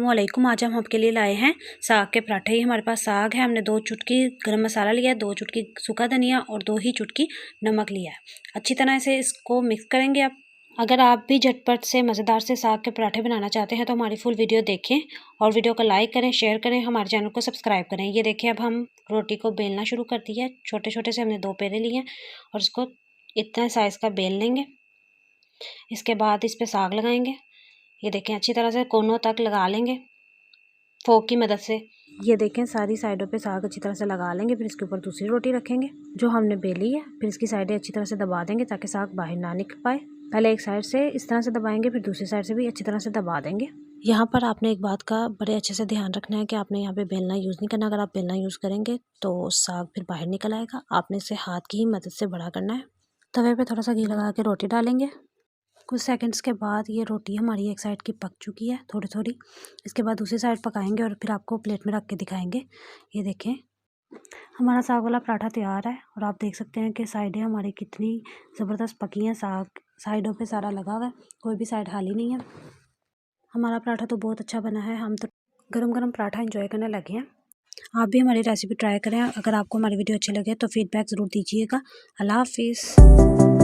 अस्सलामुअलैकुम। आज हम आपके लिए लाए हैं साग के पराठे। ये हमारे पास साग है, हमने 2 चुटकी गरम मसाला लिया है, 2 चुटकी सूखा धनिया और 2 ही चुटकी नमक लिया है। अच्छी तरह से इसको मिक्स करेंगे आप। अगर आप भी झटपट से मज़ेदार से साग के पराठे बनाना चाहते हैं तो हमारी फुल वीडियो देखें और वीडियो को लाइक करें, शेयर करें, हमारे चैनल को सब्सक्राइब करें। ये देखिए, अब हम रोटी को बेलना शुरू कर दिया है। छोटे छोटे से हमने 2 पेड़े लिए हैं और इसको इतना साइज़ का बेल लेंगे। इसके बाद इस पर साग लगाएंगे। ये देखें, अच्छी तरह से कोनों तक लगा लेंगे फोक की मदद से। ये देखें, सारी साइडों पे साग अच्छी तरह से लगा लेंगे। फिर इसके ऊपर दूसरी रोटी रखेंगे जो हमने बेली है। फिर इसकी साइडें अच्छी तरह से दबा देंगे ताकि साग बाहर ना निकल पाए। पहले एक साइड से इस तरह से दबाएंगे, फिर दूसरी साइड से भी अच्छी तरह से दबा देंगे। यहाँ पर आपने एक बात का बड़े अच्छे से ध्यान रखना है कि आपने यहाँ पे बेलना यूज़ नहीं करना। अगर आप बेलना यूज़ करेंगे तो साग फिर बाहर निकल आएगा। आपने इसे हाथ की ही मदद से बड़ा करना है। तवे पे थोड़ा सा घी लगा के रोटी डालेंगे। कुछ सेकंड्स के बाद ये रोटी हमारी एक साइड की पक चुकी है थोड़ी थोड़ी। इसके बाद दूसरी साइड पकाएंगे और फिर आपको प्लेट में रख के दिखाएंगे। ये देखें, हमारा साग वाला पराठा तैयार है और आप देख सकते हैं कि साइडें हमारी कितनी ज़बरदस्त पकी हैं। साग साइडों पे सारा लगा हुआ है, कोई भी साइड खाली नहीं है। हमारा पराठा तो बहुत अच्छा बना है। हम तो गरम गरम पराठा एंजॉय करने लगे हैं। आप भी हमारी रेसिपी ट्राई करें। अगर आपको हमारी वीडियो अच्छी लगे तो फीडबैक ज़रूर दीजिएगा। अल्लाह हाफिज़।